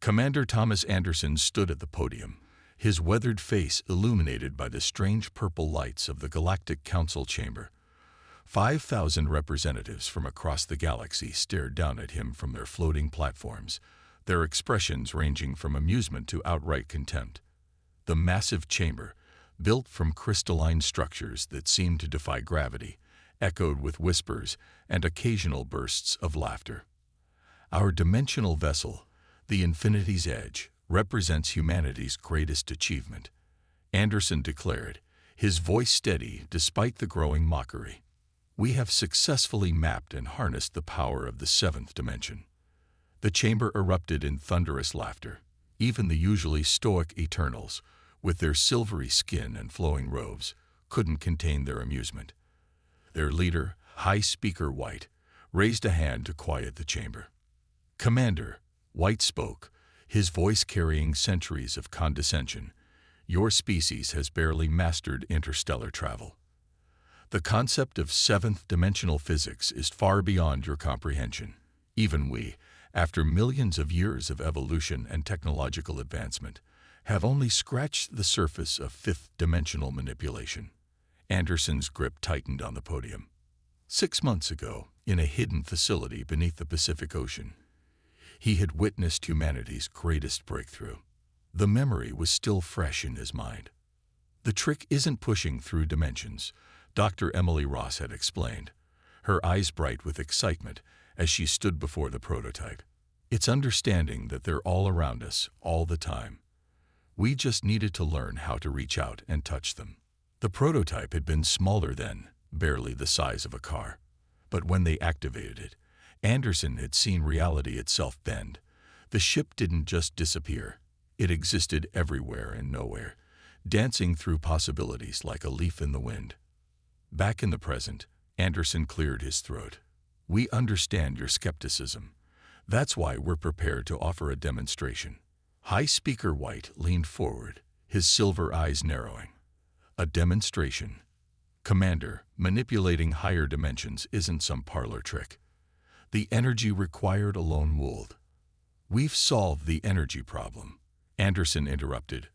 Commander Thomas Anderson stood at the podium, his weathered face illuminated by the strange purple lights of the Galactic Council chamber. 5,000 representatives from across the galaxy stared down at him from their floating platforms, their expressions ranging from amusement to outright contempt. The massive chamber, built from crystalline structures that seemed to defy gravity, echoed with whispers and occasional bursts of laughter. Our dimensional vessel, the Infinity's Edge, represents humanity's greatest achievement, Anderson declared, his voice steady despite the growing mockery. We have successfully mapped and harnessed the power of the seventh dimension. The chamber erupted in thunderous laughter. Even the usually stoic Eternals, with their silvery skin and flowing robes, couldn't contain their amusement. Their leader, High Speaker White, raised a hand to quiet the chamber. "Commander," White spoke, his voice carrying centuries of condescension, "your species has barely mastered interstellar travel. The concept of seventh-dimensional physics is far beyond your comprehension. Even we, after millions of years of evolution and technological advancement, have only scratched the surface of fifth-dimensional manipulation." Anderson's grip tightened on the podium. 6 months ago, in a hidden facility beneath the Pacific Ocean, he had witnessed humanity's greatest breakthrough. The memory was still fresh in his mind. "The trick isn't pushing through dimensions," Dr. Emily Ross had explained, her eyes bright with excitement as she stood before the prototype. "It's understanding that they're all around us, all the time. We just needed to learn how to reach out and touch them." The prototype had been smaller then, barely the size of a car. But when they activated it, Anderson had seen reality itself bend. The ship didn't just disappear. It existed everywhere and nowhere, dancing through possibilities like a leaf in the wind. Back in the present, Anderson cleared his throat. "We understand your skepticism. That's why we're prepared to offer a demonstration." High Speaker White leaned forward, his silver eyes narrowing. "A demonstration? Commander, manipulating higher dimensions isn't some parlor trick. The energy required alone would." "We've solved the energy problem," Anderson interrupted,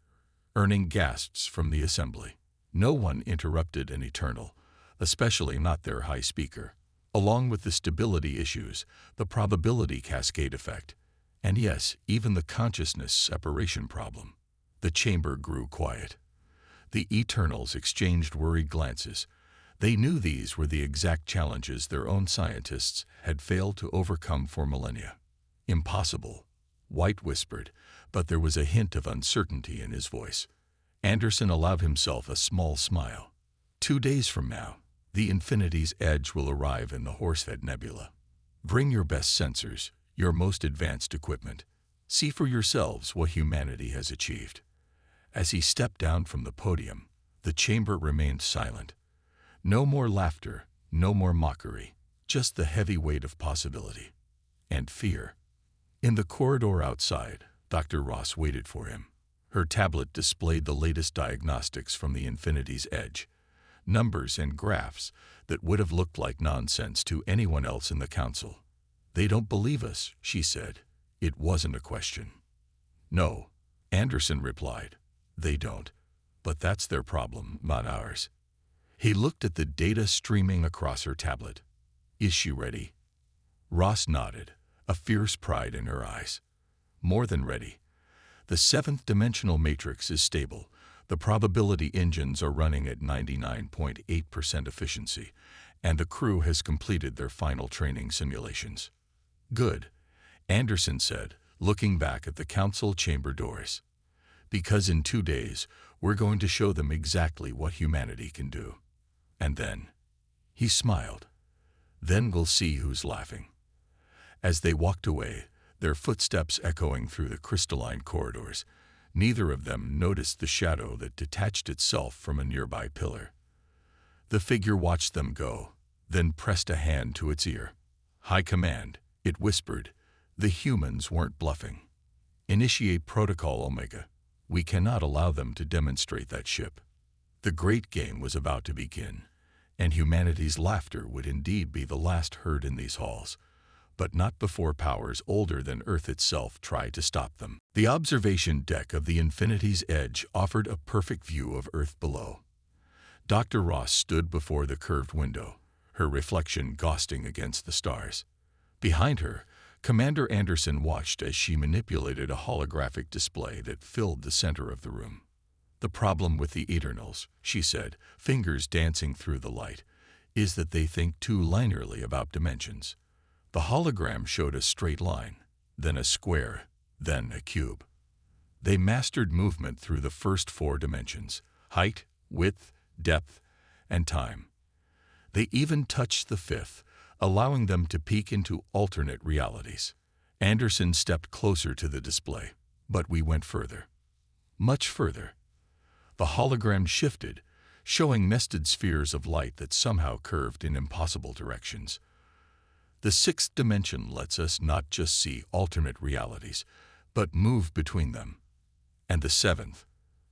earning gasps from the assembly. No one interrupted an Eternal, especially not their High Speaker. Along with the stability issues, the probability cascade effect, and yes, even the consciousness separation problem. The chamber grew quiet. The Eternals exchanged worried glances. They knew these were the exact challenges their own scientists had failed to overcome for millennia. "Impossible," White whispered, but there was a hint of uncertainty in his voice. Anderson allowed himself a small smile. 2 days from now, the Infinity's Edge will arrive in the Horsehead Nebula. Bring your best sensors, your most advanced equipment. See for yourselves what humanity has achieved." As he stepped down from the podium, the chamber remained silent. No more laughter, no more mockery, just the heavy weight of possibility and fear. In the corridor outside, Dr. Ross waited for him. Her tablet displayed the latest diagnostics from the Infinity's Edge, numbers and graphs that would have looked like nonsense to anyone else in the council. "They don't believe us," she said. It wasn't a question. "No," Anderson replied. "They don't. But that's their problem, not ours." He looked at the data streaming across her tablet. "Is she ready?" Ross nodded, a fierce pride in her eyes. "More than ready. The seventh-dimensional matrix is stable. The probability engines are running at 99.8% efficiency, and the crew has completed their final training simulations." "Good," Anderson said, looking back at the council chamber doors. "Because in 2 days, we're going to show them exactly what humanity can do. And then," he smiled, "then we'll see who's laughing." As they walked away, their footsteps echoing through the crystalline corridors, neither of them noticed the shadow that detached itself from a nearby pillar. The figure watched them go, then pressed a hand to its ear. "High Command," it whispered, "the humans weren't bluffing. Initiate Protocol Omega. We cannot allow them to demonstrate that ship." The great game was about to begin, and humanity's laughter would indeed be the last heard in these halls. but not before powers older than Earth itself try to stop them. The observation deck of the Infinity's Edge offered a perfect view of Earth below. Dr. Ross stood before the curved window, her reflection ghosting against the stars. Behind her, Commander Anderson watched as she manipulated a holographic display that filled the center of the room. "The problem with the Eternals," she said, fingers dancing through the light, "is that they think too linearly about dimensions." The hologram showed a straight line, then a square, then a cube. They mastered movement through the first 4 dimensions: height, width, depth, and time. They even touched the 5th, allowing them to peek into alternate realities. Anderson stepped closer to the display, but we went further. Much further. The hologram shifted, showing nested spheres of light that somehow curved in impossible directions. The 6th dimension lets us not just see alternate realities, but move between them. And the 7th,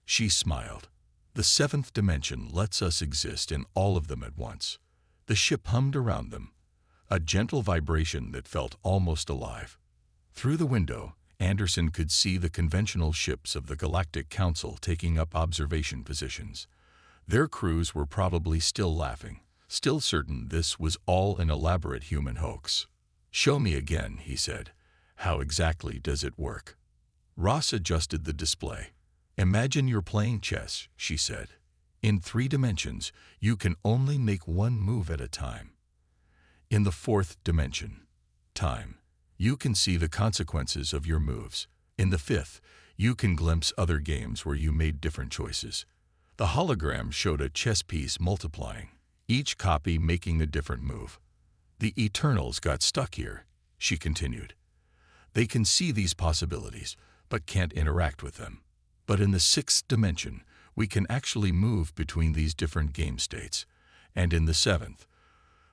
she smiled. The 7th dimension lets us exist in all of them at once. The ship hummed around them, a gentle vibration that felt almost alive. Through the window, Anderson could see the conventional ships of the Galactic Council taking up observation positions. Their crews were probably still laughing, still certain this was all an elaborate human hoax. "Show me again," he said. "How exactly does it work?" Ross adjusted the display. "Imagine you're playing chess," she said. "In 3 dimensions, you can only make one move at a time. In the 4th dimension, time, you can see the consequences of your moves. In the 5th, you can glimpse other games where you made different choices." The hologram showed a chess piece multiplying, each copy making a different move. "The Eternals got stuck here," she continued. "They can see these possibilities, but can't interact with them. But in the 6th dimension, we can actually move between these different game states. And in the 7th,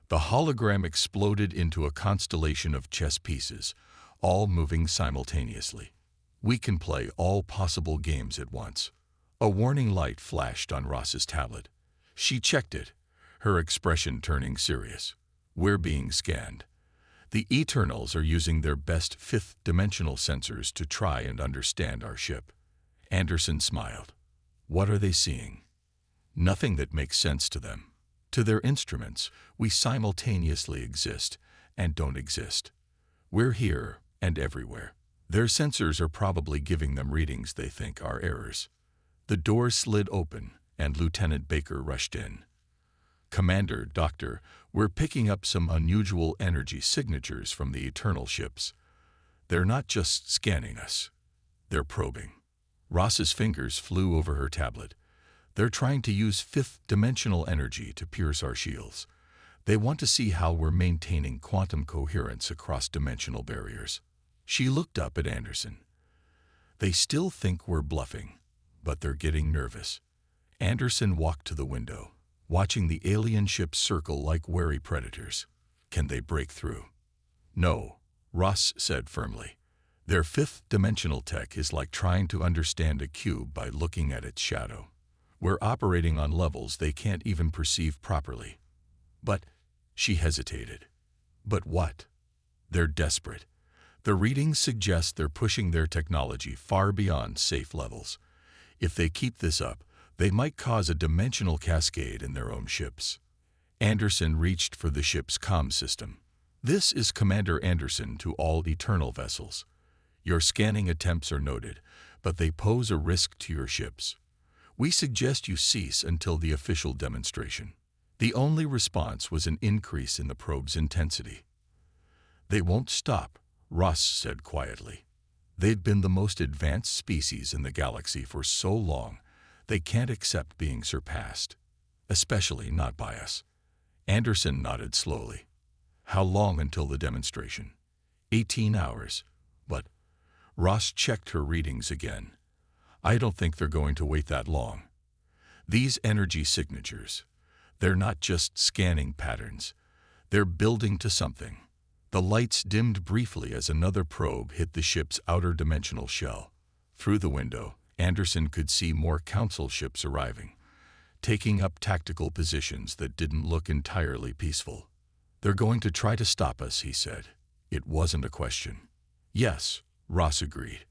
the hologram exploded into a constellation of chess pieces, all moving simultaneously. We can play all possible games at once." A warning light flashed on Ross's tablet. She checked it, her expression turning serious. "We're being scanned. The Eternals are using their best 5th-dimensional sensors to try and understand our ship." Anderson smiled. "What are they seeing?" "Nothing that makes sense to them. To their instruments, we simultaneously exist and don't exist. We're here and everywhere. Their sensors are probably giving them readings they think are errors." The door slid open, and Lieutenant Baker rushed in. "Commander, Doctor, we're picking up some unusual energy signatures from the Eternal ships. They're not just scanning us. They're probing." Ross's fingers flew over her tablet. "They're trying to use 5th-dimensional energy to pierce our shields. They want to see how we're maintaining quantum coherence across dimensional barriers." She looked up at Anderson. "They still think we're bluffing, but they're getting nervous." Anderson walked to the window, watching the alien ships circle like wary predators. "Can they break through?" "No," Ross said firmly. "Their 5th-dimensional tech is like trying to understand a cube by looking at its shadow. We're operating on levels they can't even perceive properly." "But," she hesitated. "But what?" "They're desperate. The readings suggest they're pushing their technology far beyond safe levels. If they keep this up, they might cause a dimensional cascade in their own ships." Anderson reached for the ship's comm system. "This is Commander Anderson to all Eternal vessels. Your scanning attempts are noted, but they pose a risk to your ships. We suggest you cease until the official demonstration." The only response was an increase in the probe's intensity. "They won't stop," Ross said quietly. "They've been the most advanced species in the galaxy for so long, they can't accept being surpassed, especially not by us." Anderson nodded slowly. "How long until the demonstration?" 18 hours. "But," Ross checked her readings again, "I don't think they're going to wait that long. These energy signatures, they're not just scanning patterns, they're building to something." The lights dimmed briefly as another probe hit the ship's outer dimensional shell. Through the window, Anderson could see more council ships arriving, taking up tactical positions that didn't look entirely peaceful. "They're going to try to stop us," he said. It wasn't a question. Yes, Ross agreed,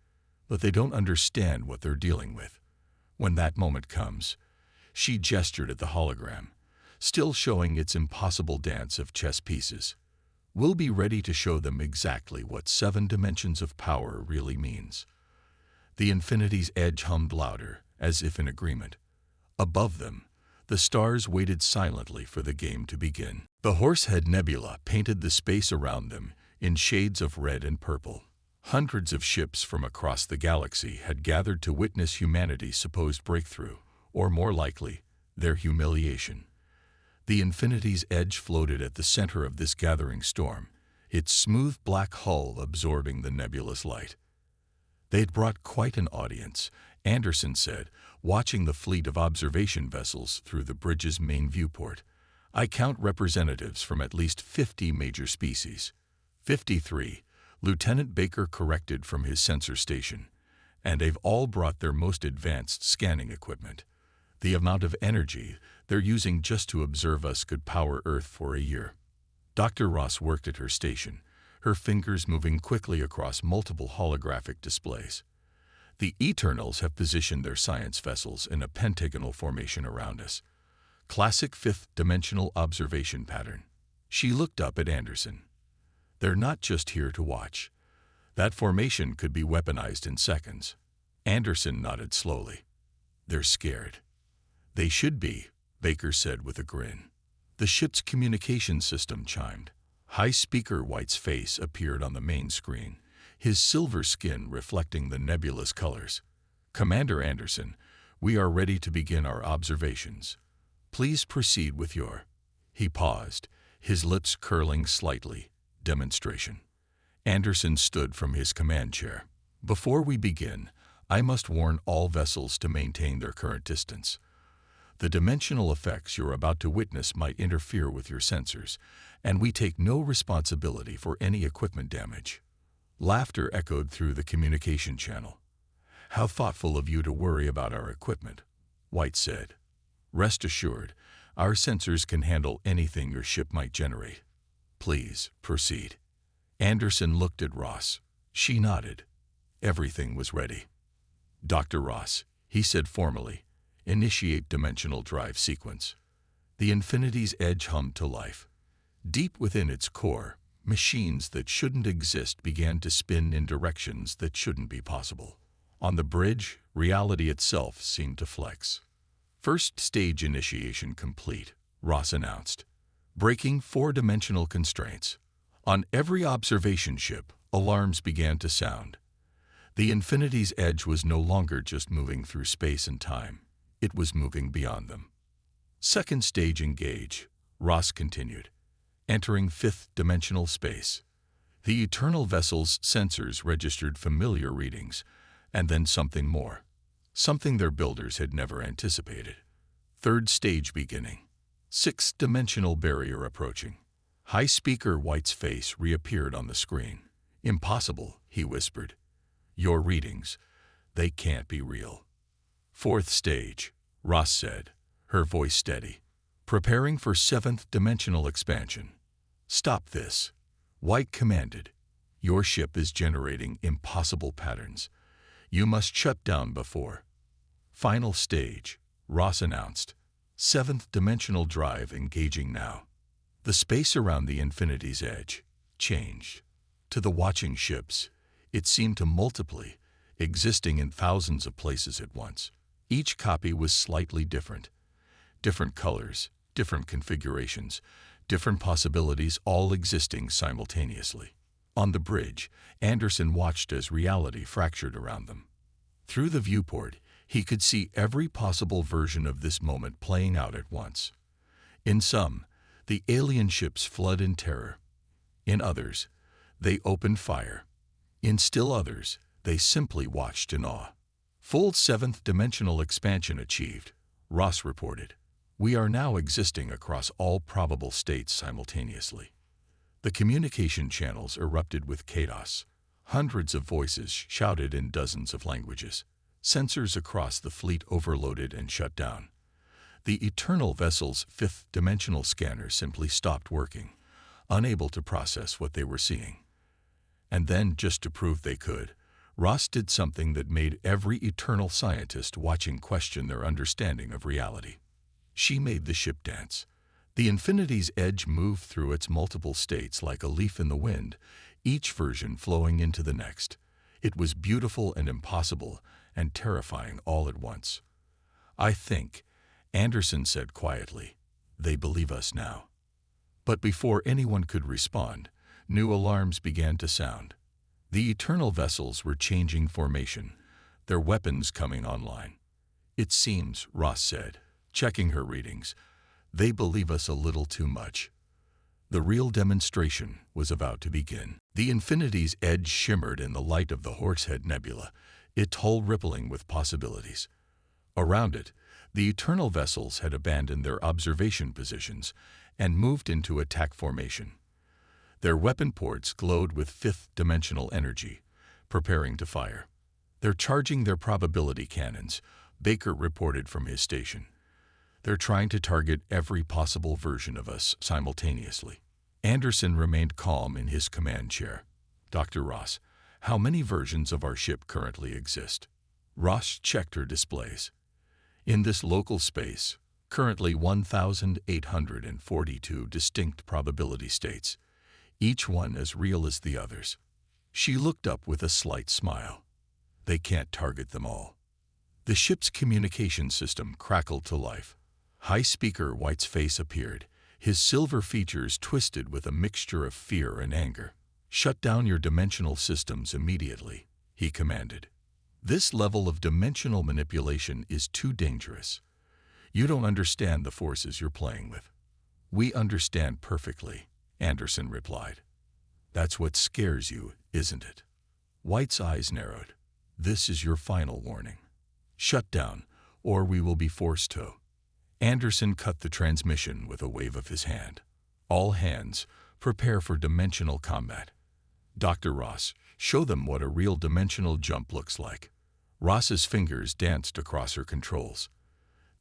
but they don't understand what they're dealing with. When that moment comes, she gestured at the hologram, still showing its impossible dance of chess pieces. We'll be ready to show them exactly what 7 dimensions of power really means. The infinity's edge hummed louder, as if in agreement. Above them, the stars waited silently for the game to begin. The Horsehead Nebula painted the space around them in shades of red and purple. Hundreds of ships from across the galaxy had gathered to witness humanity's supposed breakthrough, or more likely, their humiliation. The infinity's edge floated at the center of this gathering storm, its smooth black hull absorbing the nebulous light. They'd brought quite an audience, Anderson said, watching the fleet of observation vessels through the bridge's main viewport. I count representatives from at least 50 major species. 53, Lieutenant Baker corrected from his sensor station, and they've all brought their most advanced scanning equipment. The amount of energy they're using just to observe us could power Earth for a year. Dr. Ross worked at her station, her fingers moving quickly across multiple holographic displays. The Eternals have positioned their science vessels in a pentagonal formation around us. Classic fifth-dimensional observation pattern. She looked up at Anderson. They're not just here to watch. That formation could be weaponized in seconds. Anderson nodded slowly. They're scared. They should be, Baker said with a grin. The ship's communication system chimed. High Speaker White's face appeared on the main screen, his silver skin reflecting the nebulous colors. Commander Anderson, we are ready to begin our observations. Please proceed with your... He paused, his lips curling slightly. Demonstration. Anderson stood from his command chair. Before we begin, I must warn all vessels to maintain their current distance. The dimensional effects you're about to witness might interfere with your sensors, and we take no responsibility for any equipment damage. Laughter echoed through the communication channel. How thoughtful of you to worry about our equipment, White said. Rest assured, our sensors can handle anything your ship might generate. Please, proceed. Anderson looked at Ross. She nodded. Everything was ready. Dr. Ross, he said formally, initiate dimensional drive sequence. The infinity's edge hummed to life. Deep within its core, machines that shouldn't exist began to spin in directions that shouldn't be possible. On the bridge, reality itself seemed to flex. First stage initiation complete, Ross announced. Breaking 4-dimensional constraints. On every observation ship, alarms began to sound. The infinity's edge was no longer just moving through space and time. It was moving beyond them. Second stage engage, Ross continued. Entering 5th-dimensional space. The Eternal vessel's sensors registered familiar readings, and then something more. Something their builders had never anticipated. Third stage beginning. 6th-dimensional barrier approaching. High Speaker White's face reappeared on the screen. Impossible, he whispered. Your readings, they can't be real. 4th stage, Ross said, her voice steady. Preparing for 7th-dimensional expansion. Stop this, White commanded. Your ship is generating impossible patterns. You must shut down before. Final stage, Ross announced. 7th-dimensional drive engaging now. The space around the infinity's edge changed. To the watching ships, it seemed to multiply, existing in thousands of places at once. Each copy was slightly different. Different colors, different configurations, different possibilities, all existing simultaneously. On the bridge, Anderson watched as reality fractured around them. Through the viewport, he could see every possible version of this moment playing out at once. In some, the alien ships fled in terror. In others, they opened fire. In still others, they simply watched in awe. Full 7th-dimensional expansion achieved, Ross reported. We are now existing across all probable states simultaneously. The communication channels erupted with chaos. Hundreds of voices shouted in dozens of languages. Sensors across the fleet overloaded and shut down. The Eternal vessel's 5th-dimensional scanner simply stopped working, unable to process what they were seeing. And then, just to prove they could, Ross did something that made every eternal scientist watching question their understanding of reality. She made the ship dance. The Infinity's edge moved through its multiple states like a leaf in the wind, each version flowing into the next. It was beautiful and impossible and terrifying all at once. "I think," Anderson said quietly, "they believe us now." But before anyone could respond, new alarms began to sound. The Eternal vessels were changing formation, their weapons coming online. "It seems," Ross said, checking her readings, "they believe us a little too much." The real demonstration was about to begin. The Infinity's edge shimmered in the light of the Horsehead Nebula, its hull rippling with possibilities. Around it, the Eternal vessels had abandoned their observation positions and moved into attack formation. Their weapon ports glowed with fifth-dimensional energy, preparing to fire. "They're charging their probability cannons," Baker reported from his station. "They're trying to target every possible version of us simultaneously." Anderson remained calm in his command chair. "Dr. Ross, how many versions of our ship currently exist?" Ross checked her displays. "In this local space, currently 1,842 distinct probability states, each one as real as the others." She looked up with a slight smile. "They can't target them all." The ship's communication system crackled to life. High Speaker White's face appeared, his silver features twisted with a mixture of fear and anger. "Shut down your dimensional systems immediately," he commanded. "This level of dimensional manipulation is too dangerous. You don't understand the forces you're playing with." "We understand perfectly," Anderson replied. "That's what scares you, isn't it?" White's eyes narrowed. "This is your final warning. Shut down, or we will be forced to." Anderson cut the transmission with a wave of his hand. "All hands, prepare for dimensional combat. Dr. Ross, show them what a real dimensional jump looks like." Ross's fingers danced across her controls.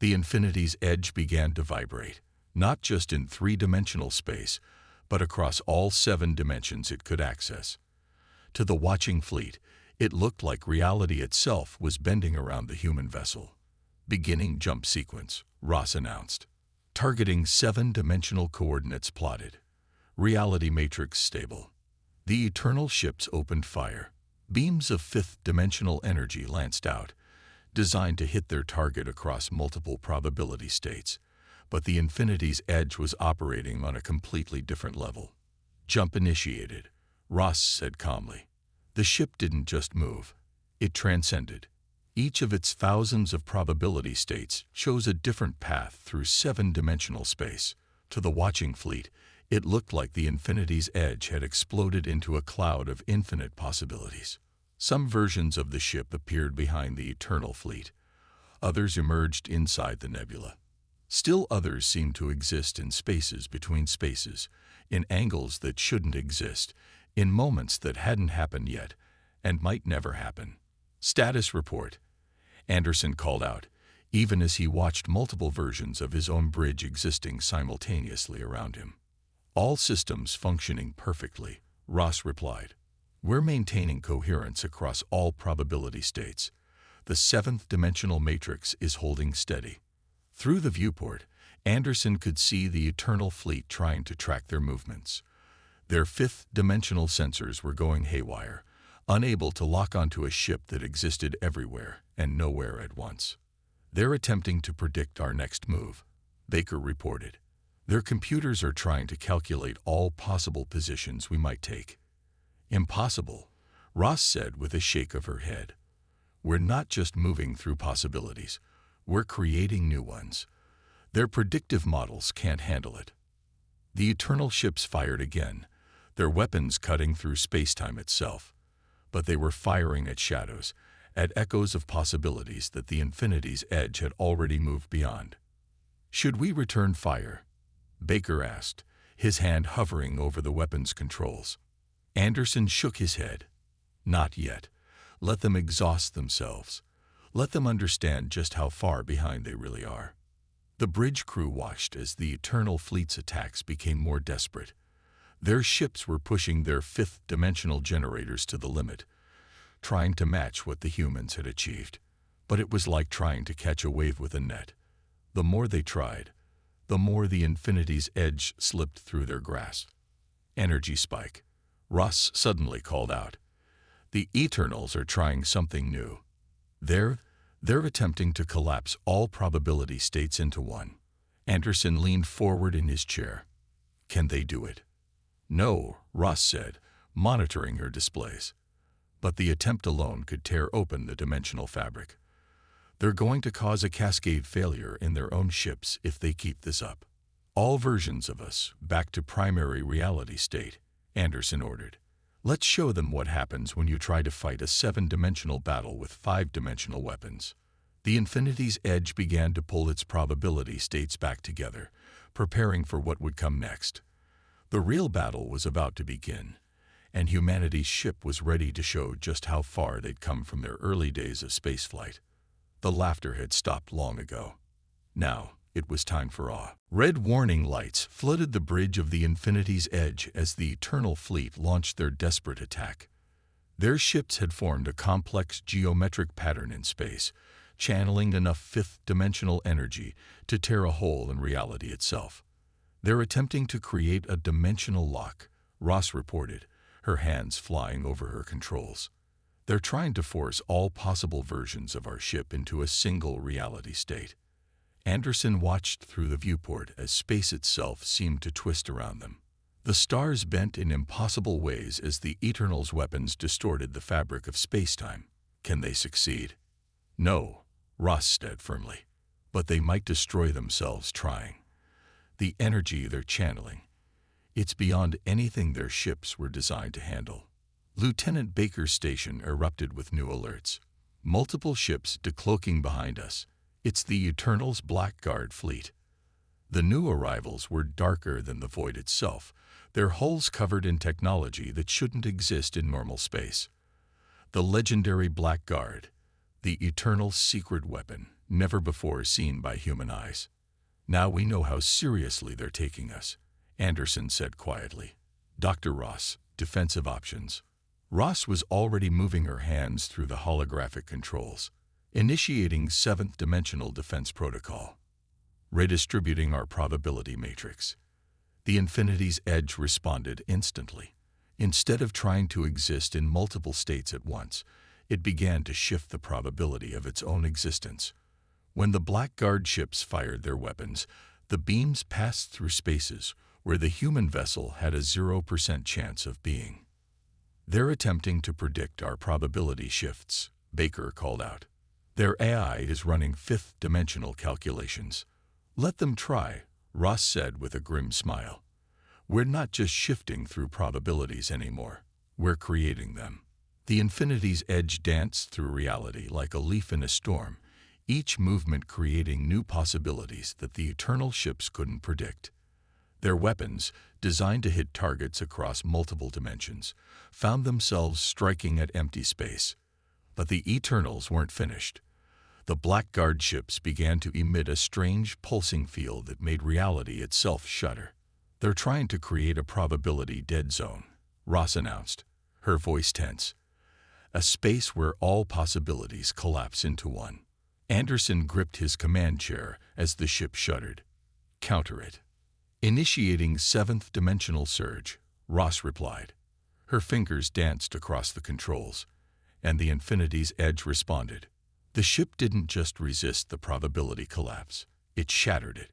The Infinity's edge began to vibrate, not just in three-dimensional space, but across all 7 dimensions it could access. To the watching fleet, it looked like reality itself was bending around the human vessel. "Beginning jump sequence," Ross announced. "Targeting 7-dimensional coordinates plotted. Reality matrix stable." The Eternal ships opened fire. Beams of fifth-dimensional energy lanced out, designed to hit their target across multiple probability states. But the Infinity's edge was operating on a completely different level. "Jump initiated," Ross said calmly. The ship didn't just move. It transcended. Each of its thousands of probability states chose a different path through 7-dimensional space. To the watching fleet, it looked like the Infinity's edge had exploded into a cloud of infinite possibilities. Some versions of the ship appeared behind the Eternal fleet. Others emerged inside the nebula. Still others seemed to exist in spaces between spaces, in angles that shouldn't exist, in moments that hadn't happened yet and might never happen. "Status report," Anderson called out, even as he watched multiple versions of his own bridge existing simultaneously around him. "All systems functioning perfectly," Ross replied. "We're maintaining coherence across all probability states. The 7th-dimensional matrix is holding steady." Through the viewport, Anderson could see the Eternal fleet trying to track their movements. Their 5th-dimensional sensors were going haywire, unable to lock onto a ship that existed everywhere and nowhere at once. "They're attempting to predict our next move," Baker reported. "Their computers are trying to calculate all possible positions we might take." "Impossible," Ross said with a shake of her head. "We're not just moving through possibilities. We're creating new ones. Their predictive models can't handle it." The Eternal ships fired again, their weapons cutting through space-time itself. But they were firing at shadows, at echoes of possibilities that the Infinity's edge had already moved beyond. "Should we return fire?" Baker asked, his hand hovering over the weapons controls. Anderson shook his head. "Not yet. Let them exhaust themselves. Let them understand just how far behind they really are." The bridge crew watched as the Eternal fleet's attacks became more desperate. Their ships were pushing their fifth-dimensional generators to the limit, trying to match what the humans had achieved. But it was like trying to catch a wave with a net. The more they tried, the more the infinity's edge slipped through their grasp. Energy spike. Ross suddenly called out. The Eternals are trying something new. They're attempting to collapse all probability states into one. Anderson leaned forward in his chair. Can they do it? No, Ross said, monitoring her displays. But the attempt alone could tear open the dimensional fabric. They're going to cause a cascade failure in their own ships if they keep this up. All versions of us back to primary reality state, Anderson ordered. Let's show them what happens when you try to fight a 7-dimensional battle with 5-dimensional weapons. The infinity's edge began to pull its probability states back together, preparing for what would come next. The real battle was about to begin, and humanity's ship was ready to show just how far they'd come from their early days of spaceflight. The laughter had stopped long ago. Now, it was time for awe. Red warning lights flooded the bridge of the infinity's edge as the Eternal Fleet launched their desperate attack. Their ships had formed a complex geometric pattern in space, channeling enough fifth-dimensional energy to tear a hole in reality itself. They're attempting to create a dimensional lock, Ross reported, her hands flying over her controls. They're trying to force all possible versions of our ship into a single reality state. Anderson watched through the viewport as space itself seemed to twist around them. The stars bent in impossible ways as the Eternals' weapons distorted the fabric of space-time. Can they succeed? No, Ross said firmly. But they might destroy themselves trying. The energy they're channeling, it's beyond anything their ships were designed to handle. Lieutenant Baker's station erupted with new alerts. Multiple ships decloaking behind us. It's the Eternals' Blackguard fleet. The new arrivals were darker than the void itself, their hulls covered in technology that shouldn't exist in normal space. The legendary Blackguard, the Eternals' secret weapon, never before seen by human eyes. Now we know how seriously they're taking us, Anderson said quietly. Dr. Ross, defensive options. Ross was already moving her hands through the holographic controls, initiating 7th-dimensional defense protocol, redistributing our probability matrix. The infinity's edge responded instantly. Instead of trying to exist in multiple states at once, it began to shift the probability of its own existence. When the Blackguard ships fired their weapons, the beams passed through spaces where the human vessel had a 0% chance of being. They're attempting to predict our probability shifts, Baker called out. Their AI is running 5th-dimensional calculations. Let them try, Ross said with a grim smile. We're not just shifting through probabilities anymore. We're creating them. The infinity's edge danced through reality like a leaf in a storm, each movement creating new possibilities that the Eternal ships couldn't predict. Their weapons, designed to hit targets across multiple dimensions, found themselves striking at empty space. But the Eternals weren't finished. The Blackguard ships began to emit a strange pulsing field that made reality itself shudder. They're trying to create a probability dead zone, Ross announced, her voice tense. A space where all possibilities collapse into one. Anderson gripped his command chair as the ship shuddered. Counter it. Initiating 7th-dimensional surge, Ross replied. Her fingers danced across the controls, and the infinity's edge responded. The ship didn't just resist the probability collapse, it shattered it.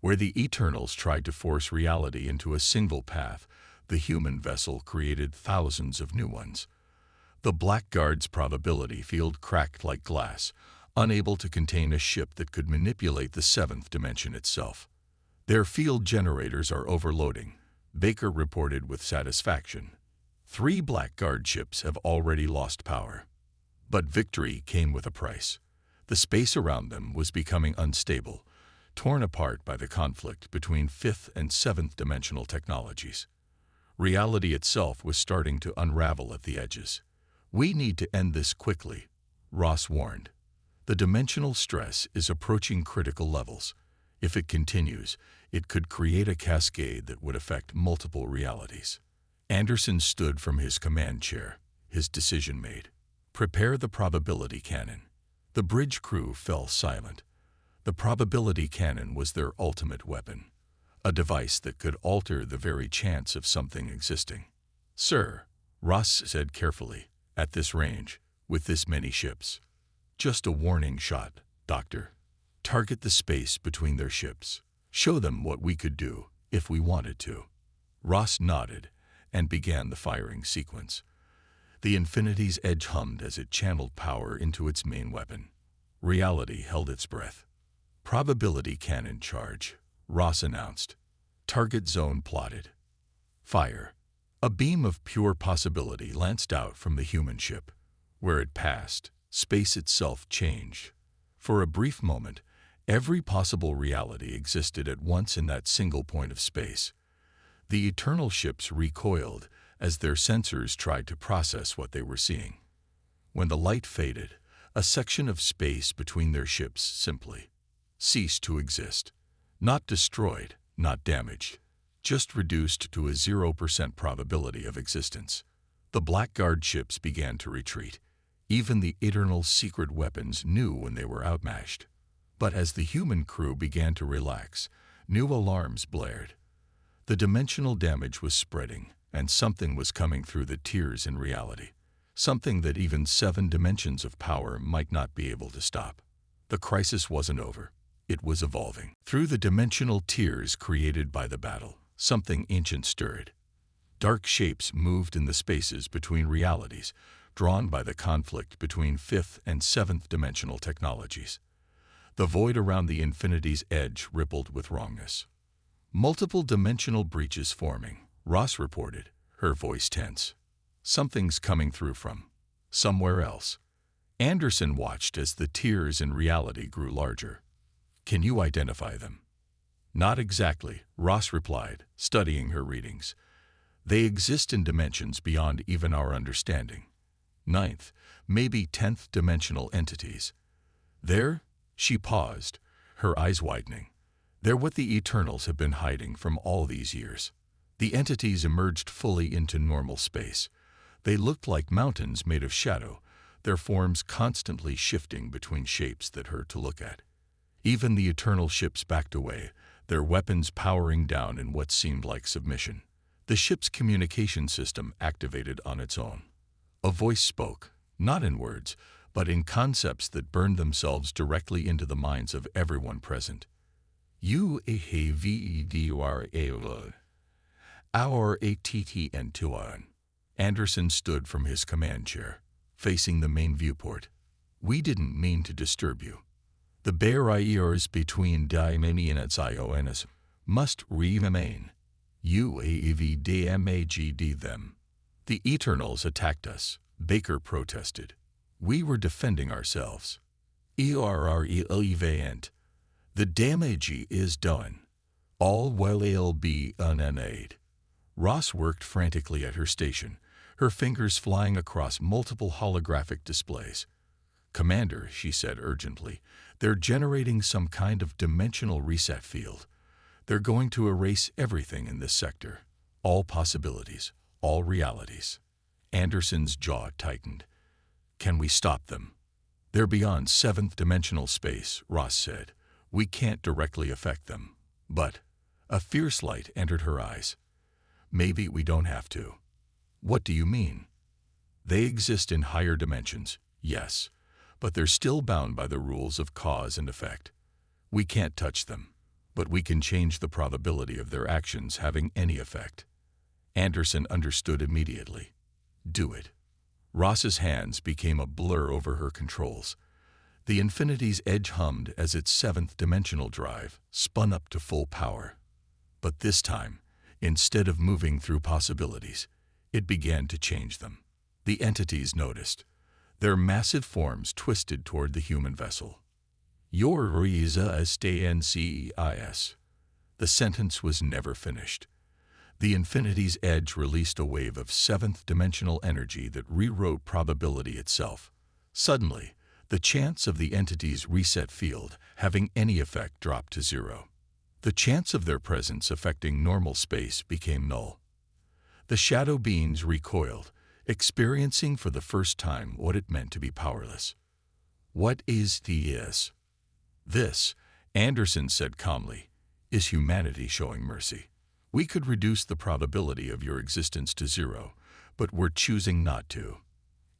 Where the Eternals tried to force reality into a single path, the human vessel created thousands of new ones. The Blackguard's probability field cracked like glass, unable to contain a ship that could manipulate the 7th dimension itself. Their field generators are overloading, Baker reported with satisfaction. 3 Blackguard ships have already lost power. But victory came with a price. The space around them was becoming unstable, torn apart by the conflict between 5th and 7th dimensional technologies. Reality itself was starting to unravel at the edges. We need to end this quickly, Ross warned. The dimensional stress is approaching critical levels. If it continues, it could create a cascade that would affect multiple realities. Anderson stood from his command chair, his decision made. Prepare the probability cannon. The bridge crew fell silent. The probability cannon was their ultimate weapon, a device that could alter the very chance of something existing. "Sir," Ross said carefully, "at this range, with this many ships." "Just a warning shot, Doctor. Target the space between their ships. Show them what we could do if we wanted to." Ross nodded and began the firing sequence. The Infinity's edge hummed as it channeled power into its main weapon. Reality held its breath. "Probability cannon charge," Ross announced. "Target zone plotted. Fire." A beam of pure possibility lanced out from the human ship. Where it passed, space itself changed. For a brief moment, every possible reality existed at once in that single point of space. The Eternal ships recoiled as their sensors tried to process what they were seeing. When the light faded, a section of space between their ships simply ceased to exist. Not destroyed, not damaged, just reduced to a 0% probability of existence. The Blackguard ships began to retreat. Even the Eternal's secret weapons knew when they were outmatched. But as the human crew began to relax, new alarms blared. The dimensional damage was spreading, and something was coming through the tiers in reality. Something that even 7 dimensions of power might not be able to stop. The crisis wasn't over. It was evolving. Through the dimensional tiers created by the battle, something ancient stirred. Dark shapes moved in the spaces between realities, drawn by the conflict between 5th and 7th dimensional technologies. The void around the Infinity's edge rippled with wrongness. "Multiple dimensional breaches forming," Ross reported, her voice tense. "Something's coming through from somewhere else." Anderson watched as the tiers in reality grew larger. "Can you identify them?" "Not exactly," Ross replied, studying her readings. "They exist in dimensions beyond even our understanding. 9th, maybe 10th dimensional entities. They're—" She paused, her eyes widening. "They're what the Eternals have been hiding from all these years." The entities emerged fully into normal space. They looked like mountains made of shadow, their forms constantly shifting between shapes that hurt to look at. Even the Eternal ships backed away, their weapons powering down in what seemed like submission. The ship's communication system activated on its own. A voice spoke, not in words, but in concepts that burned themselves directly into the minds of everyone present. "U-A-V-E-D-U-R-A-L. Our ATTN-2-1." Anderson stood from his command chair, facing the main viewport. "We didn't mean to disturb you. The barriers between dimensions must remain. UAVDMAGD them." "The Eternals attacked us," Baker protested. "We were defending ourselves." "Irrelevant. The damage is done. All will be unaided." Ross worked frantically at her station, her fingers flying across multiple holographic displays. "Commander," she said urgently, "they're generating some kind of dimensional reset field. They're going to erase everything in this sector. All possibilities, all realities." Anderson's jaw tightened. "Can we stop them?" "They're beyond 7th dimensional space," Ross said. "We can't directly affect them. But—" a fierce light entered her eyes. "Maybe we don't have to." "What do you mean?" "They exist in higher dimensions, yes, but they're still bound by the rules of cause and effect. We can't touch them, but we can change the probability of their actions having any effect." Anderson understood immediately. "Do it." Ross's hands became a blur over her controls. The Infinity's edge hummed as its 7th dimensional drive spun up to full power. But this time, instead of moving through possibilities, it began to change them. The entities noticed. Their massive forms twisted toward the human vessel. "Your Riza STNCEIS." The sentence was never finished. The Infinity's edge released a wave of 7th dimensional energy that rewrote probability itself. Suddenly, The chance of the entity's reset field having any effect dropped to zero. The chance of their presence affecting normal space became null. The shadow beings recoiled, experiencing for the first time what it meant to be powerless. "What is this?" "This," Anderson said calmly, "is humanity showing mercy. We could reduce the probability of your existence to zero, but we're choosing not to.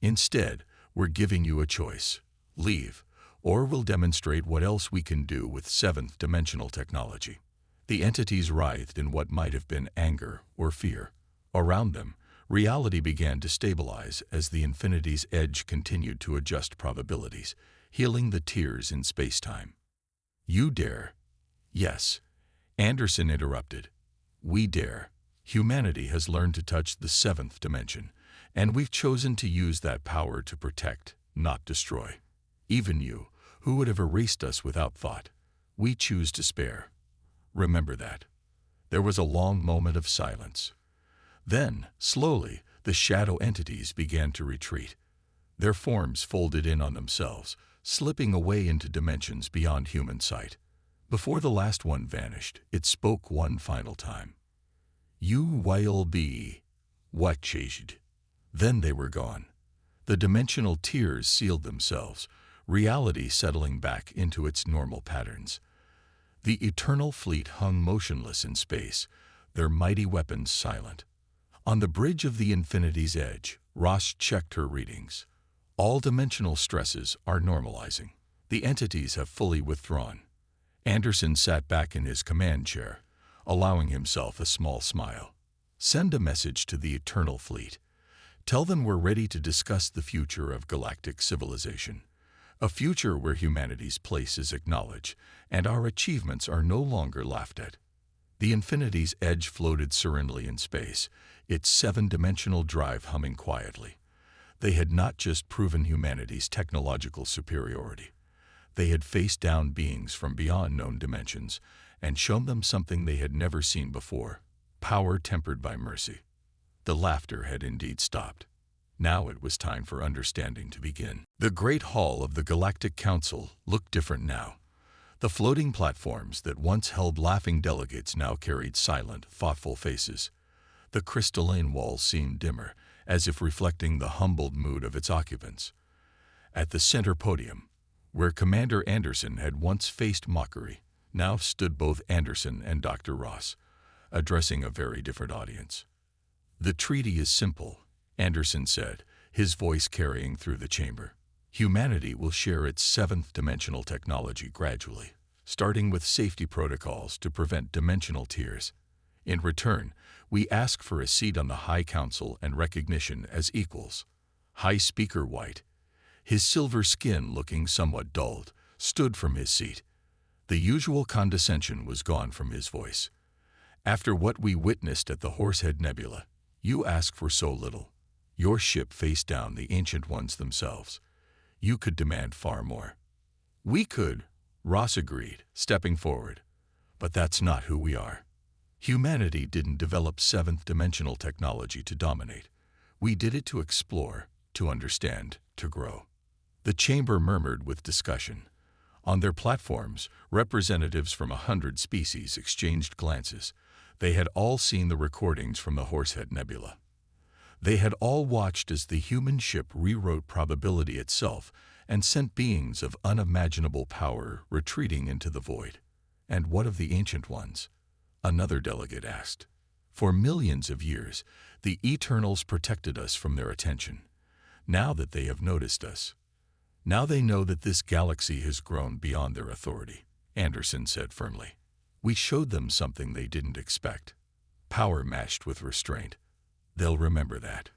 Instead, we're giving you a choice. Leave, or we'll demonstrate what else we can do with seventh-dimensional technology." The entities writhed in what might have been anger or fear. Around them, reality began to stabilize as the infinity's edge continued to adjust probabilities, healing the tears in space-time. "You dare?" "Yes," Anderson interrupted. "We dare. Humanity has learned to touch the seventh dimension, and we've chosen to use that power to protect, not destroy. Even you, who would have erased us without thought, we choose to spare. Remember that." There was a long moment of silence. Then, slowly, the shadow entities began to retreat. Their forms folded in on themselves, slipping away into dimensions beyond human sight. Before the last one vanished, it spoke one final time. "You will be watched." Then they were gone. The dimensional tiers sealed themselves, reality settling back into its normal patterns. The eternal fleet hung motionless in space, their mighty weapons silent. On the bridge of the infinity's edge, Ross checked her readings. All dimensional stresses are normalizing. The entities have fully withdrawn. Anderson sat back in his command chair, allowing himself a small smile. "Send a message to the Eternal Fleet. Tell them we're ready to discuss the future of galactic civilization. A future where humanity's place is acknowledged and our achievements are no longer laughed at." The infinity's edge floated serenely in space, its seven-dimensional drive humming quietly. They had not just proven humanity's technological superiority. They had faced down beings from beyond known dimensions and shown them something they had never seen before: power tempered by mercy. The laughter had indeed stopped. Now it was time for understanding to begin. The great hall of the Galactic Council looked different now. The floating platforms that once held laughing delegates now carried silent, thoughtful faces. The crystalline walls seemed dimmer, as if reflecting the humbled mood of its occupants. At the center podium, where Commander Anderson had once faced mockery, now stood both Anderson and Dr. Ross, addressing a very different audience. "The treaty is simple," Anderson said, his voice carrying through the chamber. "Humanity will share its seventh-dimensional technology gradually, starting with safety protocols to prevent dimensional tears. In return, we ask for a seat on the High Council and recognition as equals." High Speaker White, his silver skin looking somewhat dulled, stood from his seat. The usual condescension was gone from his voice. "After what we witnessed at the Horsehead Nebula, you ask for so little. Your ship faced down the Ancient Ones themselves. You could demand far more." "We could," Ross agreed, stepping forward. "But that's not who we are. Humanity didn't develop seventh-dimensional technology to dominate. We did it to explore, to understand, to grow." The chamber murmured with discussion. On their platforms, representatives from 100 species exchanged glances. They had all seen the recordings from the Horsehead Nebula. They had all watched as the human ship rewrote probability itself and sent beings of unimaginable power retreating into the void. "And what of the Ancient Ones?" another delegate asked. "For millions of years, the Eternals protected us from their attention. Now that they have noticed us, now they know that this galaxy has grown beyond their authority," Anderson said firmly. "We showed them something they didn't expect. Power matched with restraint. They'll remember that."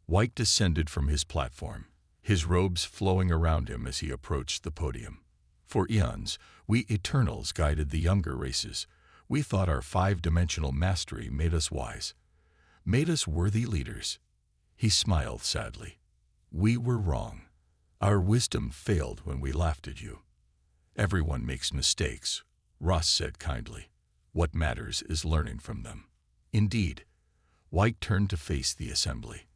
White descended from his platform, his robes flowing around him as he approached the podium. "For eons, we Eternals guided the younger races. We thought our five-dimensional mastery made us wise, made us worthy leaders." He smiled sadly. "We were wrong. Our wisdom failed when we laughed at you." "Everyone makes mistakes," Ross said kindly. "What matters is learning from them." "Indeed." White turned to face the assembly.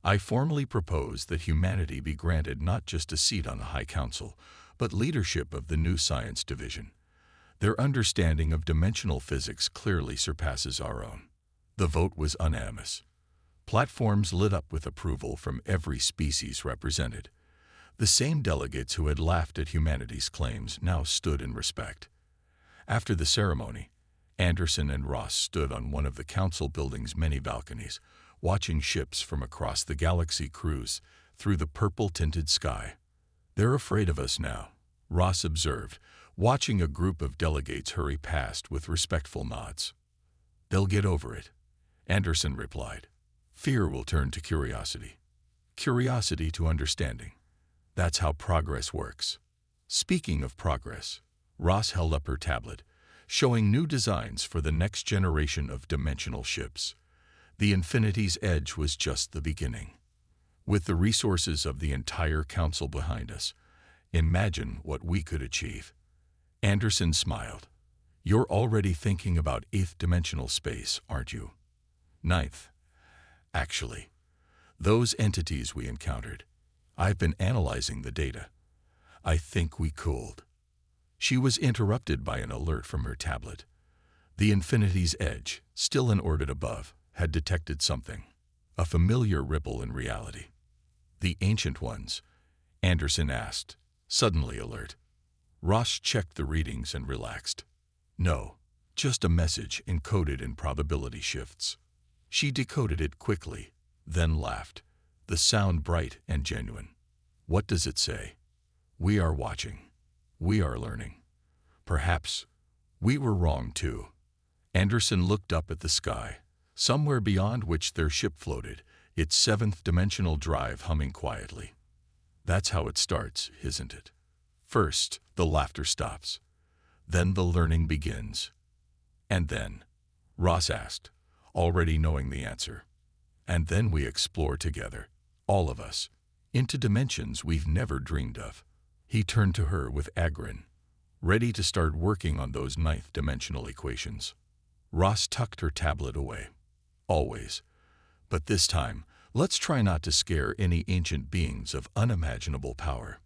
I formally propose that humanity be granted not just a seat on the High Council, but leadership of the new science division. Their understanding of dimensional physics clearly surpasses our own. The vote was unanimous. Platforms lit up with approval from every species represented. The same delegates who had laughed at humanity's claims now stood in respect. After the ceremony, Anderson and Ross stood on one of the council building's many balconies, watching ships from across the galaxy cruise through the purple-tinted sky. "They're afraid of us now," Ross observed, watching a group of delegates hurry past with respectful nods. "They'll get over it," Anderson replied. "Fear will turn to curiosity. Curiosity to understanding. That's how progress works." Speaking of progress, Ross held up her tablet, showing new designs for the next generation of dimensional ships. The Infinity's Edge was just the beginning. With the resources of the entire council behind us, imagine what we could achieve. Anderson smiled. "You're already thinking about 8th dimensional space, aren't you?" "9th. Actually, those entities we encountered, I've been analyzing the data. I think we cooled." She was interrupted by an alert from her tablet. The Infinity's Edge, still in orbit above, had detected something, a familiar ripple in reality. "The Ancient Ones?" Anderson asked, suddenly alert. Ross checked the readings and relaxed. "No, just a message encoded in probability shifts." She decoded it quickly, then laughed, the sound bright and genuine. "What does it say?" "We are watching. We are learning. Perhaps we were wrong too." Anderson looked up at the sky, somewhere beyond which their ship floated, its 7th dimensional drive humming quietly. "That's how it starts, isn't it? First, the laughter stops. Then the learning begins." "And then?" Ross asked, already knowing the answer. "And then we explore together, all of us, into dimensions we've never dreamed of." He turned to her with a grin, ready to start working on those 9th dimensional equations. Ross tucked her tablet away. "Always. But this time, let's try not to scare any ancient beings of unimaginable power."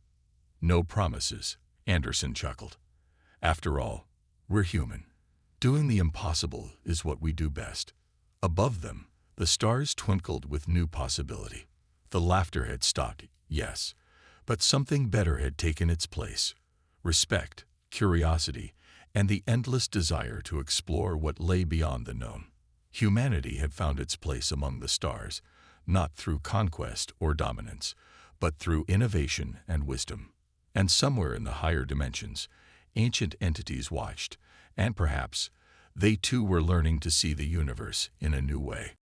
"No promises," Anderson chuckled. "After all, we're human. Doing the impossible is what we do best." Above them, the stars twinkled with new possibility. The laughter had stopped, yes, but something better had taken its place. Respect, curiosity, and the endless desire to explore what lay beyond the known. Humanity had found its place among the stars, not through conquest or dominance, but through innovation and wisdom. And somewhere in the higher dimensions, ancient entities watched, and perhaps they too were learning to see the universe in a new way.